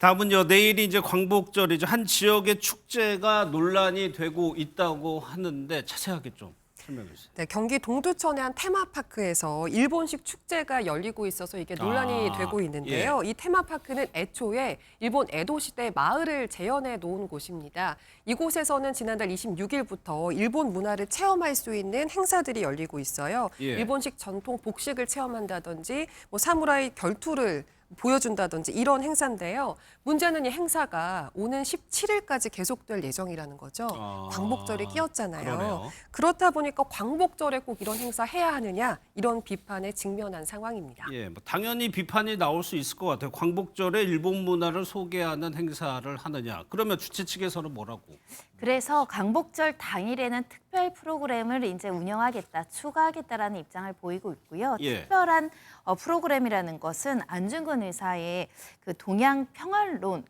다음은요, 내일이 이제 광복절이죠. 한 지역의 축제가 논란이 되고 있다고 하는데 자세하게 좀 설명해 주세요. 네, 경기 동두천의 한 테마파크에서 일본식 축제가 열리고 있어서 이게 논란이 되고 있는데요. 이 테마파크는 애초에 일본 에도 시대 마을을 재현해 놓은 곳입니다. 이곳에서는 지난달 26일부터 일본 문화를 체험할 수 있는 행사들이 열리고 있어요. 일본식 전통 복식을 체험한다든지 뭐 사무라이 결투를 보여준다든지 이런 행사인데요. 문제는 이 행사가 오는 17일까지 계속될 예정이라는 거죠. 광복절이 끼었잖아요. 그러네요. 그렇다 보니까 광복절에 꼭 이런 행사 해야 하느냐 이런 비판에 직면한 상황입니다. 뭐 당연히 비판이 나올 수 있을 것 같아요. 광복절에 일본 문화를 소개하는 행사를 하느냐. 그러면 주최 측에서는 뭐라고? 그래서 광복절 당일에는 특별 프로그램을 이제 운영하겠다, 추가하겠다라는 입장을 보이고 있고요. 특별한 프로그램이라는 것은 안중근 의사의 그 동양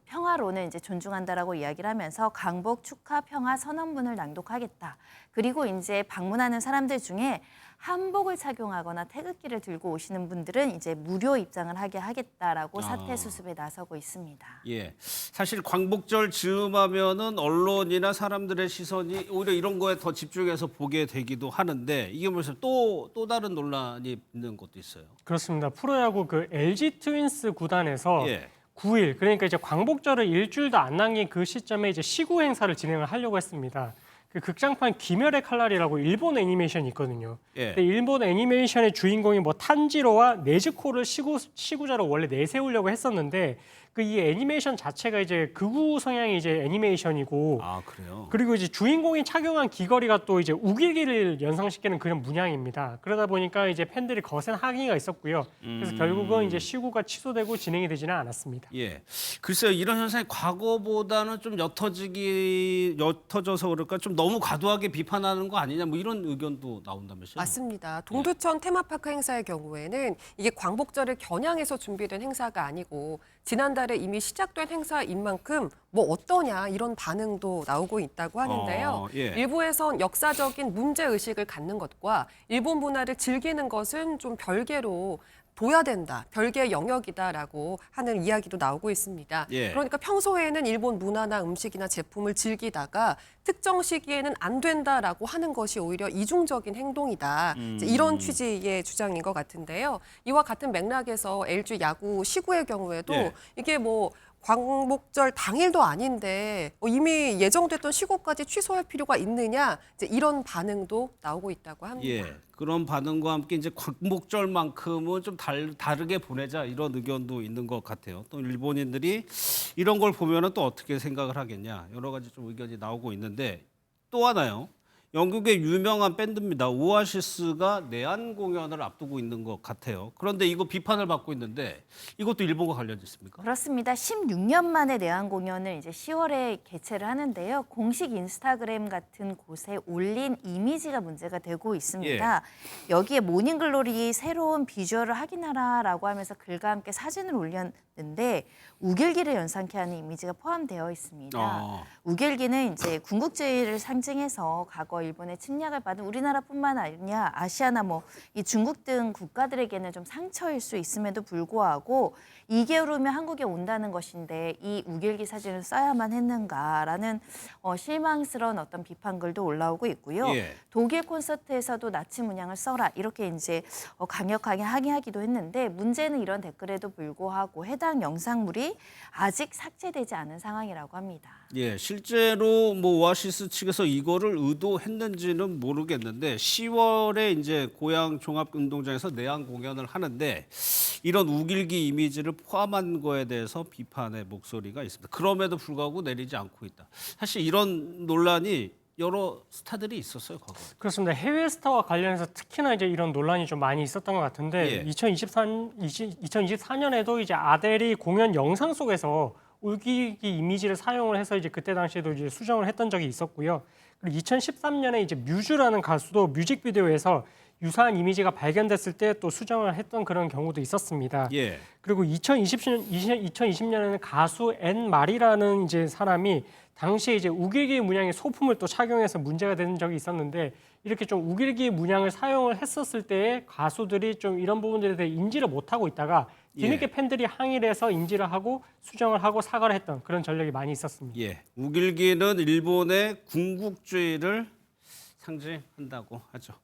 평화론을 이제 존중한다라고 이야기를 하면서 광복 축하 평화 선언문을 낭독하겠다. 그리고 이제 방문하는 사람들 중에 한복을 착용하거나 태극기를 들고 오시는 분들은 이제 무료 입장을 하게 하겠다라고 사태 수습에 나서고 있습니다. 사실 광복절 즈음하면은 언론이나 사람들의 시선이 오히려 이런 거에 더 집중해서 보게 되기도 하는데 이게 무슨 또 다른 논란이 있는 것도 있어요. 그렇습니다. 프로야구 그 LG 트윈스 구단에서 9일 그러니까 이제 광복절을 일주일도 안 남긴 그 시점에 이제 시구 행사를 진행을 하려고 했습니다. 그 극장판 귀멸의 칼날이라고 일본 애니메이션이 있거든요. 근데 일본 애니메이션의 주인공이 뭐 탄지로와 네즈코를 시구자로 원래 내세우려고 했었는데 그 이 애니메이션 자체가 이제 극우 성향의 이제 애니메이션이고 그래요? 그리고 이제 주인공이 착용한 귀걸이가 또 이제 우길기를 연상시키는 그런 문양입니다. 그러다 보니까 이제 팬들이 거센 항의가 있었고요. 그래서 결국은 이제 시구가 취소되고 진행이 되지는 않았습니다. 글쎄요, 이런 현상이 과거보다는 좀 옅어져서 그럴까 좀 너무 과도하게 비판하는 거 아니냐 뭐 이런 의견도 나온다면서요? 맞습니다. 동두천 테마파크 행사의 경우에는 이게 광복절을 겨냥해서 준비된 행사가 아니고 지난달에 이미 시작된 행사인 만큼 뭐 어떠냐 이런 반응도 나오고 있다고 하는데요. 일부에선 역사적인 문제의식을 갖는 것과 일본 문화를 즐기는 것은 좀 별개로 둬야 된다, 별개의 영역이다라고 하는 이야기도 나오고 있습니다. 그러니까 평소에는 일본 문화나 음식이나 제품을 즐기다가 특정 시기에는 안 된다라고 하는 것이 오히려 이중적인 행동이다. 이런 취지의 주장인 것 같은데요. 이와 같은 맥락에서 LG 야구 시구의 경우에도 이게 뭐 광복절 당일도 아닌데 이미 예정됐던 시구까지 취소할 필요가 있느냐 이제 이런 반응도 나오고 있다고 합니다. 그런 반응과 함께 이제 광복절만큼은 좀 다르게 보내자 이런 의견도 있는 것 같아요. 또 일본인들이 이런 걸 보면은 또 어떻게 생각을 하겠냐 여러 가지 좀 의견이 나오고 있는데 또 하나요. 영국의 유명한 밴드입니다. 오아시스가 내한 공연을 앞두고 있는 것 같아요. 그런데 이거 비판을 받고 있는데 이것도 일본과 관련이 있습니까? 그렇습니다. 16년 만에 내한 공연을 이제 10월에 개최를 하는데요. 공식 인스타그램 같은 곳에 올린 이미지가 문제가 되고 있습니다. 여기에 모닝글로리 새로운 비주얼을 확인하라라고 하면서 글과 함께 사진을 올렸는데 우길기를 연상케 하는 이미지가 포함되어 있습니다. 우길기는 이제 군국주의를 상징해서 과거 일본의 침략을 받은 우리나라뿐만 아니라 아시아나 뭐 이 중국 등 국가들에게는 좀 상처일 수 있음에도 불구하고 2개월 후면 한국에 온다는 것인데 이 우길기 사진을 써야만 했는가라는 실망스러운 어떤 비판글도 올라오고 있고요. 독일 콘서트에서도 나치 문양을 써라 이렇게 이제 강력하게 항의하기도 했는데 문제는 이런 댓글에도 불구하고 해당 영상물이 아직 삭제되지 않은 상황이라고 합니다. 실제로 뭐 오아시스 측에서 이거를 의도했는지는 모르겠는데 10월에 이제 고양 종합운동장에서 내한 공연을 하는데 이런 우길기 이미지를 포함한 거에 대해서 비판의 목소리가 있습니다. 그럼에도 불구하고 내리지 않고 있다. 사실 이런 논란이 여러 스타들이 있었어요, 과거에. 그렇습니다. 해외 스타와 관련해서 특히나 이제 이런 논란이 좀 많이 있었던 것 같은데 2024년에도 이제 아델이 공연 영상 속에서 우길기 이미지를 사용을 해서 이제 그때 당시에도 이제 수정을 했던 적이 있었고요. 그리고 2013년에 이제 뮤즈라는 가수도 뮤직비디오에서 유사한 이미지가 발견됐을 때 또 수정을 했던 그런 경우도 있었습니다. 예. 그리고 2020년에는 가수 앤 마리라는 이제 사람이 당시에 이제 우길기 문양의 소품을 또 착용해서 문제가 된 적이 있었는데 이렇게 좀 우길기 문양을 사용을 했었을 때에 가수들이 좀 이런 부분들에 대해 인지를 못하고 있다가 뒤늦게 팬들이 항의를 해서 인지를 하고 수정을 하고 사과를 했던 그런 전력이 많이 있었습니다. 예. 우길기는 일본의 군국주의를 상징한다고 하죠.